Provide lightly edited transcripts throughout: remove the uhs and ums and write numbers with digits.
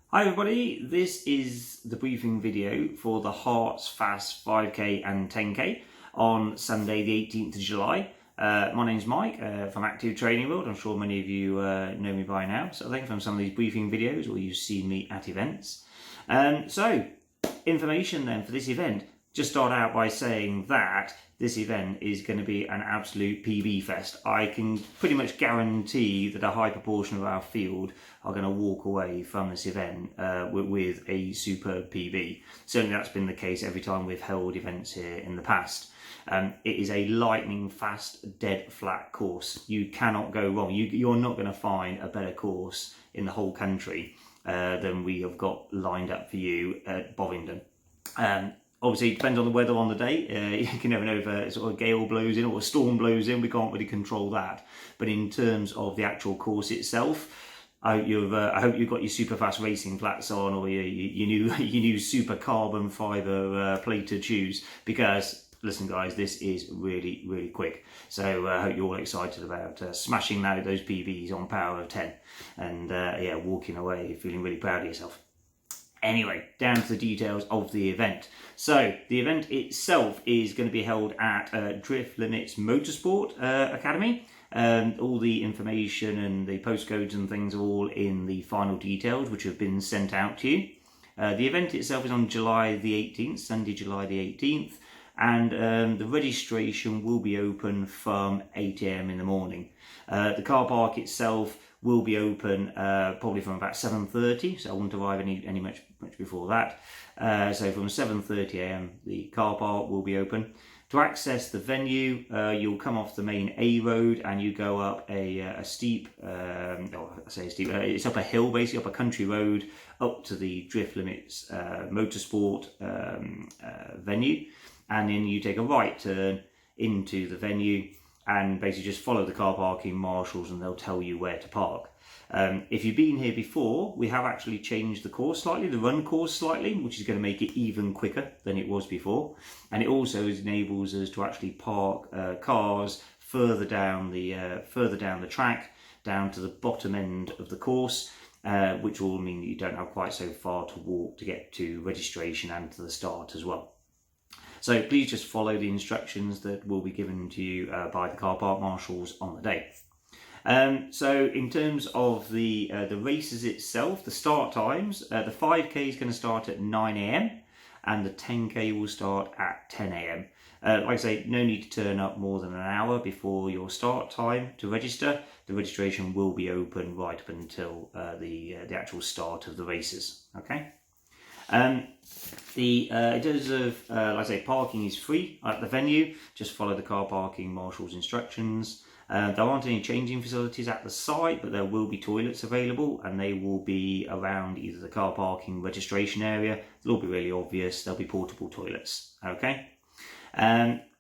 Hi everybody, this is the briefing video for the Herts Fast 5k and 10k on Sunday the 18th of July. My name's Mike from Active Training World. I'm sure many of you know me by now, so I think from some of these briefing videos or you've seen me at events. So, information then for this event. Just start out by saying that this event is going to be an absolute PB fest. I can pretty much guarantee that a high proportion of our field are going to walk away from this event with a superb PB. Certainly that's been the case every time we've held events here in the past. It is a lightning fast, dead flat course. You cannot go wrong. You're not going to find a better course in the whole country than we have got lined up for you at Bovingdon. Obviously, it depends on the weather on the day. You can never know if a sort of gale blows in or a storm blows in. We can't really control that. But in terms of the actual course itself, I hope you've got your super fast racing flats on or your new super carbon fibre plated shoes, because listen guys, this is really quick. So I hope you're all excited about smashing out those PBs on power of 10 and yeah, walking away feeling really proud of yourself. Anyway, down to the details of the event. So, the event itself is going to be held at Drift Limits Motorsport Academy. All the information and the postcodes and things are all in the final details, which have been sent out to you. The event itself is on July the 18th, Sunday, July the 18th, and the registration will be open from 8 AM in the morning. The car park itself will be open probably from about 7:30, so I won't arrive any much before that. So from 7:30 AM the car park will be open. To access the venue, you'll come off the main A road and you go up a steep, it's up a hill, basically up a country road up to the Drift Limits Motorsport venue, and then you take a right turn into the venue and basically just follow the car parking marshals and they'll tell you where to park. If you've been here before, we have actually changed the course slightly, the run course slightly, which is going to make it even quicker than it was before. And it also enables us to actually park cars further down the track, down to the bottom end of the course, which will mean that you don't have quite so far to walk to get to registration and to the start as well. So please just follow the instructions that will be given to you by the car park marshals on the day. So in terms of the races itself, the start times, the 5k is going to start at 9 AM and the 10k will start at 10 AM. Like I say, no need to turn up more than an hour before your start time to register. The registration will be open right up until the actual start of the races. Okay. In terms of, like I say, parking is free at the venue. Just follow the car parking marshal's instructions. There aren't any changing facilities at the site, but there will be toilets available, and they will be around either the car parking registration area. They'll all be really obvious. There'll be portable toilets. Okay.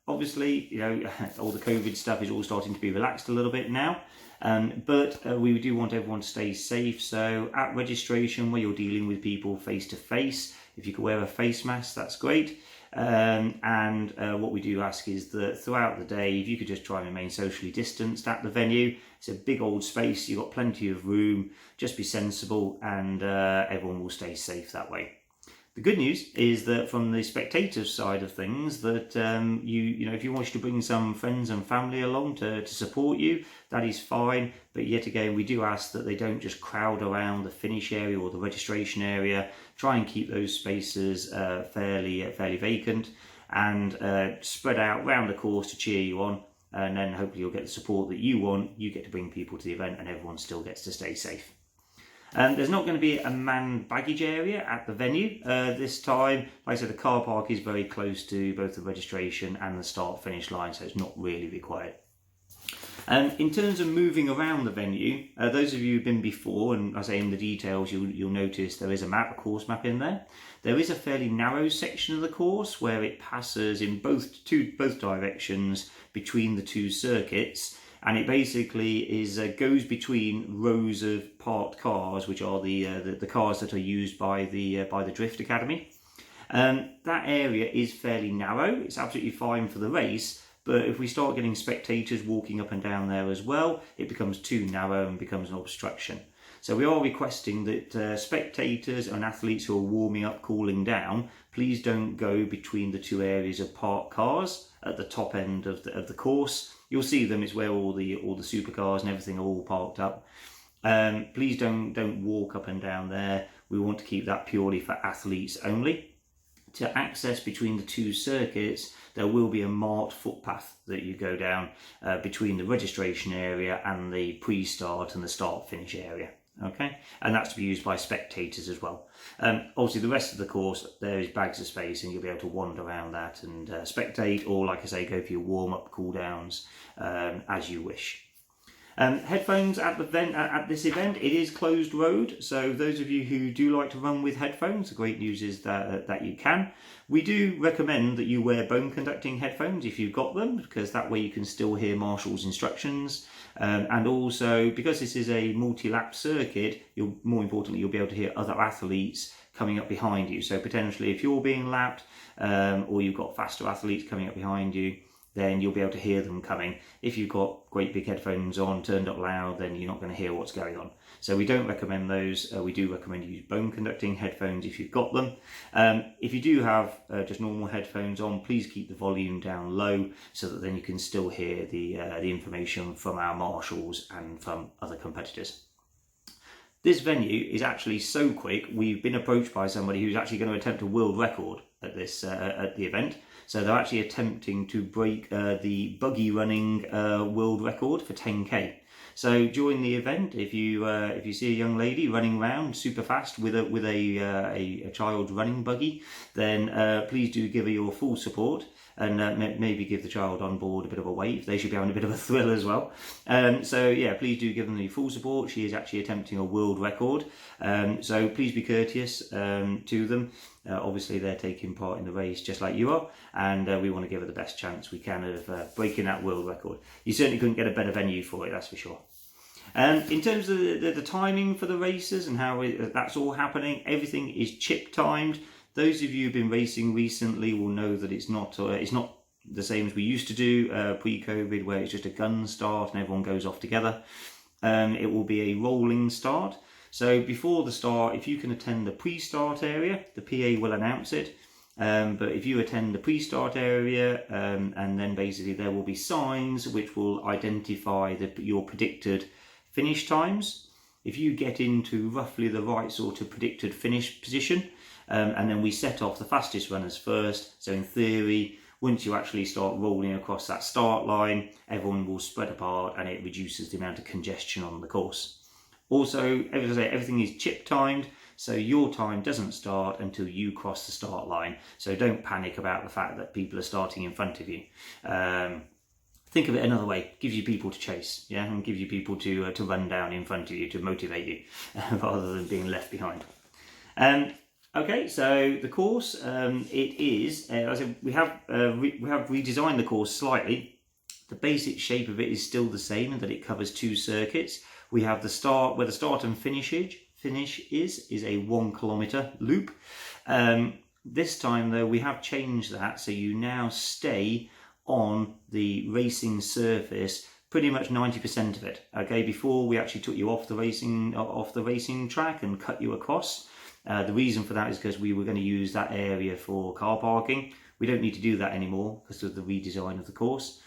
Obviously, you know, all the COVID stuff is all starting to be relaxed a little bit now. But we do want everyone to stay safe. So at registration, where you're dealing with people face to face, if you could wear a face mask, that's great. What we do ask is that throughout the day, if you could just try and remain socially distanced at the venue. It's a big old space, you've got plenty of room, just be sensible, and everyone will stay safe that way. The good news is that from the spectators side of things, that you know, if you wish to bring some friends and family along to support you, that is fine. But yet again, we do ask that they don't just crowd around the finish area or the registration area. Try and keep those spaces fairly vacant and spread out around the course to cheer you on. And then hopefully you'll get the support that you want. You get to bring people to the event and everyone still gets to stay safe. There's not going to be a manned baggage area at the venue this time. Like I said, the car park is very close to both the registration and the start-finish line, so it's not really required. In terms of moving around the venue, those of you who've been before, and I say in the details, you'll notice there is a course map in there. There is a fairly narrow section of the course where it passes in both directions between the two circuits. And it basically goes between rows of parked cars, which are the cars that are used by the Drift Academy. That area is fairly narrow. It's absolutely fine for the race, but if we start getting spectators walking up and down there as well, it becomes too narrow and becomes an obstruction. So we are requesting that spectators and athletes who are warming up, cooling down, please don't go between the two areas of parked cars at the top end of the course. You'll see them. It's where all the supercars and everything are all parked up. Please don't walk up and down there. We want to keep that purely for athletes only. To access between the two circuits, there will be a marked footpath that you go down between the registration area and the pre-start and the start-finish area. Okay, and that's to be used by spectators as well. Obviously, the rest of the course, there is bags of space, and you'll be able to wander around that and spectate, or like I say, go for your warm-up, cool-downs as you wish. Headphones at this event, it is closed road, so those of you who do like to run with headphones, the great news is that you can. We do recommend that you wear bone conducting headphones if you've got them, because that way you can still hear Marshall's instructions, and also because this is a multi-lap circuit, more importantly you'll be able to hear other athletes coming up behind you. So potentially if you're being lapped or you've got faster athletes coming up behind you, then you'll be able to hear them coming. If you've got great big headphones on, turned up loud, then you're not going to hear what's going on. So we don't recommend those. We do recommend you use bone conducting headphones if you've got them. If you do have just normal headphones on, please keep the volume down low so that then you can still hear the information from our marshals and from other competitors. This venue is actually so quick, we've been approached by somebody who's actually going to attempt a world record at this at the event. So they're actually attempting to break the buggy running world record for 10k. So during the event, if you see a young lady running around super fast with a child's running buggy, then please do give her your full support, and maybe give the child on board a bit of a wave. They should be having a bit of a thrill as well. So yeah, please do give them the full support. She is actually attempting a world record. So please be courteous to them. Obviously they're taking part in the race just like you are, and we want to give her the best chance we can of breaking that world record. You certainly couldn't get a better venue for it, that's for sure. In terms of the timing for the races and how that's all happening, everything is chip timed. Those of you who've been racing recently will know that it's not the same as we used to do pre-COVID, where it's just a gun start and everyone goes off together. It will be a rolling start. So before the start, if you can attend the pre-start area, the PA will announce it. But if you attend the pre-start area, and then basically there will be signs which will identify your predicted finish times. If you get into roughly the right sort of predicted finish position, and then we set off the fastest runners first. So in theory, once you actually start rolling across that start line, everyone will spread apart and it reduces the amount of congestion on the course. Also, as I say, everything is chip timed, so your time doesn't start until you cross the start line. So don't panic about the fact that people are starting in front of you. Think of it another way: gives you people to chase, yeah, and gives you people to run down in front of you to motivate you, rather than being left behind. Okay, so the course, it is, as I said, we have redesigned the course slightly. The basic shape of it is still the same in that it covers two circuits. We have the start, where the start and finish is a 1 kilometre loop. This time though, we have changed that, so you now stay on the racing surface pretty much 90% of it. Okay, before we actually took you off the racing track and cut you across. The reason for that is because we were going to use that area for car parking. We don't need to do that anymore because of the redesign of the course.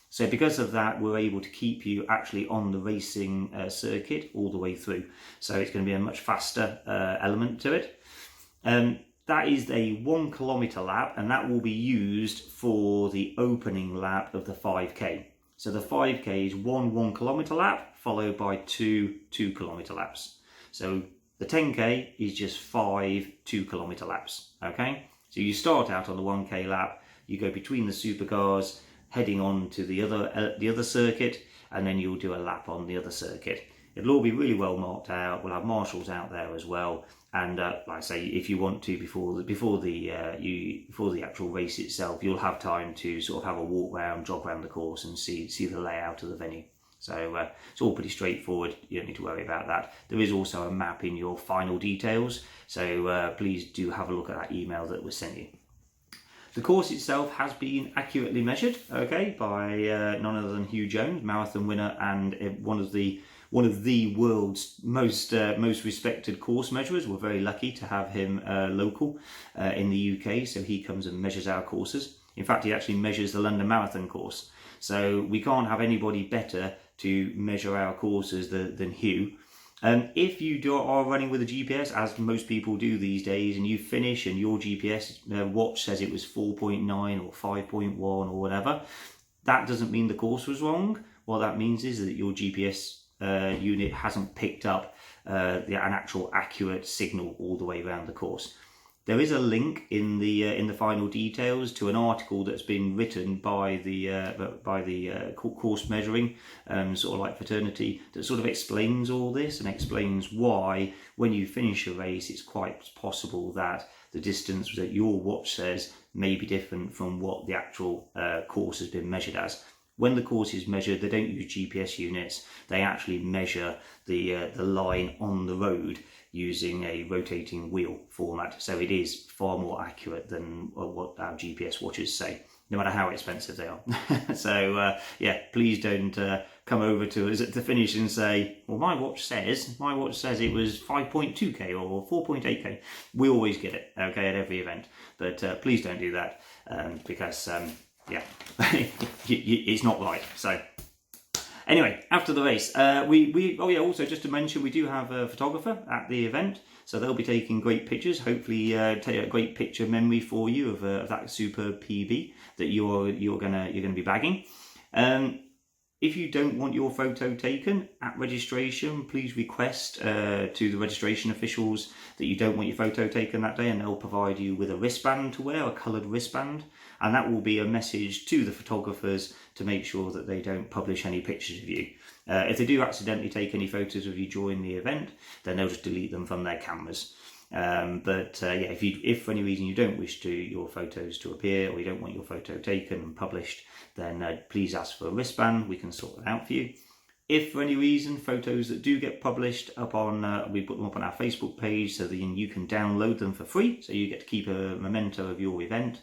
So because of that, we're able to keep you actually on the racing circuit all the way through. So it's going to be a much faster element to it. That is a 1 kilometre lap, and that will be used for the opening lap of the 5k. So the 5k is one 1 kilometre lap followed by two 2 kilometre laps. So the 10k is just 5 2 kilometre laps. Okay, so you start out on the 1k lap, you go between the supercars, heading on to the other circuit, and then you'll do a lap on the other circuit. It'll all be really well marked out. We'll have marshals out there as well. And like I say, if you want to, before the actual race itself, you'll have time to sort of have a walk round, jog around the course, and see the layout of the venue. So it's all pretty straightforward. You don't need to worry about that. There is also a map in your final details, so please do have a look at that email that was sent you. The course itself has been accurately measured, okay, by none other than Hugh Jones, marathon winner and one of the one of the world's most respected course measurers. We're very lucky to have him local in the UK, so he comes and measures our courses. In fact, he actually measures the London Marathon course. So we can't have anybody better to measure our courses than Hugh. If you are running with a GPS, as most people do these days, and you finish and your GPS watch says it was 4.9 or 5.1 or whatever, that doesn't mean the course was wrong. What that means is that your GPS unit hasn't picked up an actual accurate signal all the way around the course. There is a link in the final details to an article that's been written by the course measuring sort of like fraternity that sort of explains all this and explains why when you finish a race it's quite possible that the distance that your watch says may be different from what the actual course has been measured as. When the course is measured, they don't use GPS units. They actually measure the line on the road using a rotating wheel format. So it is far more accurate than what our GPS watches say, no matter how expensive they are. So yeah, please don't come over to us at the finish and say, well, my watch says it was 5.2k or 4.8k. We always get it, okay, at every event. But please don't do that because yeah, it's not right. So anyway, after the race, also just to mention, we do have a photographer at the event, so they'll be taking great pictures. Hopefully, take a great picture memory for you of that superb PB that you're gonna be bagging. If you don't want your photo taken at registration, please request to the registration officials that you don't want your photo taken that day, and they'll provide you with a wristband to wear, a coloured wristband, and that will be a message to the photographers to make sure that they don't publish any pictures of you. If they do accidentally take any photos of you during the event, then they'll just delete them from their cameras. Yeah, if for any reason you don't wish your photos to appear, or you don't want your photo taken and published, then please ask for a wristband. We can sort that out for you. If for any reason photos that do get published up on, we put them up on our Facebook page so that you can download them for free, so you get to keep a memento of your event.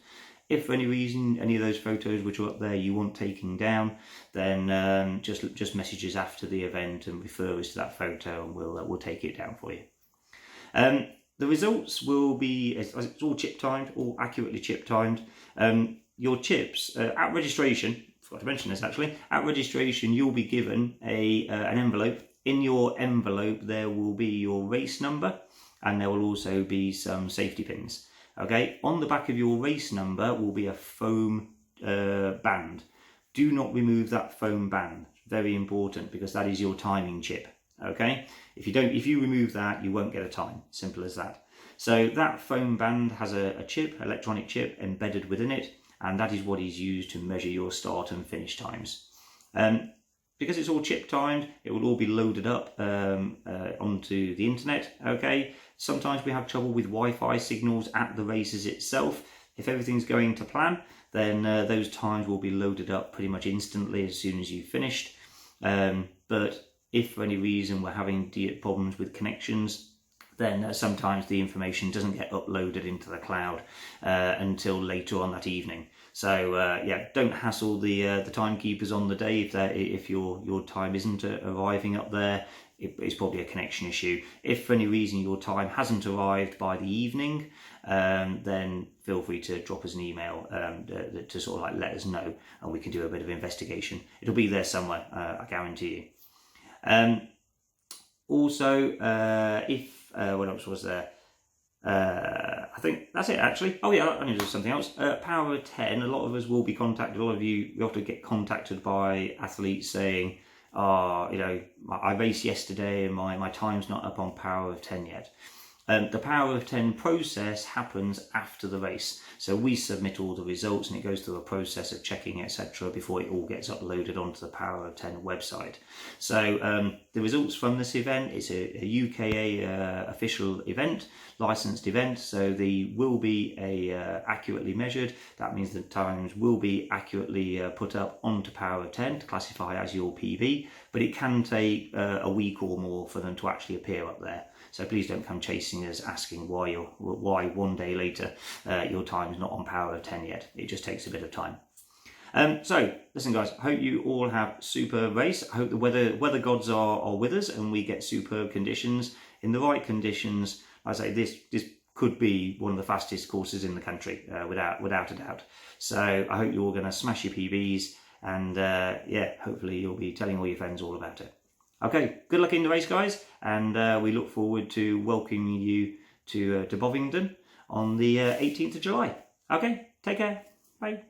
If for any reason any of those photos which are up there you want taking down, then just message us after the event and refer us to that photo, and we'll take it down for you. The results will be, it's all chip timed, all accurately chip timed. Your chips at registration, forgot to mention this actually, at registration you'll be given an envelope. In your envelope there will be your race number, and there will also be some safety pins. Okay, on the back of your race number will be a foam band. Do not remove that foam band. Very important, because that is your timing chip. Okay, if you remove that, you won't get a time. Simple as that. So that foam band has a chip, electronic chip, embedded within it, and that is what is used to measure your start and finish times. Because it's all chip timed, it will all be loaded up onto the internet. Okay, sometimes we have trouble with Wi-Fi signals at the races itself. If everything's going to plan, then those times will be loaded up pretty much instantly as soon as you've finished. But if for any reason we're having problems with connections, then sometimes the information doesn't get uploaded into the cloud until later on that evening. So yeah, don't hassle the timekeepers on the day if your time isn't arriving up there. It's probably a connection issue. If for any reason your time hasn't arrived by the evening, then feel free to drop us an email to sort of like let us know, and we can do a bit of investigation. It'll be there somewhere, I guarantee you. Also, what else was there? I think that's it actually. Oh yeah, I need to do something else. Power of 10, a lot of us will be contacted, a lot of you have to get contacted by athletes saying, I raced yesterday and my time's not up on Power of 10 yet. The Power of 10 process happens after the race. So we submit all the results and it goes through a process of checking, etc., before it all gets uploaded onto the Power of 10 website. So the results from this event, it's a UKA official event, licensed event, so they will be accurately measured. That means the times will be accurately put up onto Power of 10 to classify as your PB, but it can take a week or more for them to actually appear up there. So please don't come chasing us asking why 1 day later your time's not on Power of 10 yet. It just takes a bit of time. So, listen guys, I hope you all have a superb race. I hope the weather gods are with us and we get superb conditions. In the right conditions, I say this could be one of the fastest courses in the country, without a doubt. So I hope you're all going to smash your PBs, and yeah, hopefully you'll be telling all your friends all about it. Okay, good luck in the race, guys, and we look forward to welcoming you to Bovingdon on the 18th of July. Okay, take care. Bye.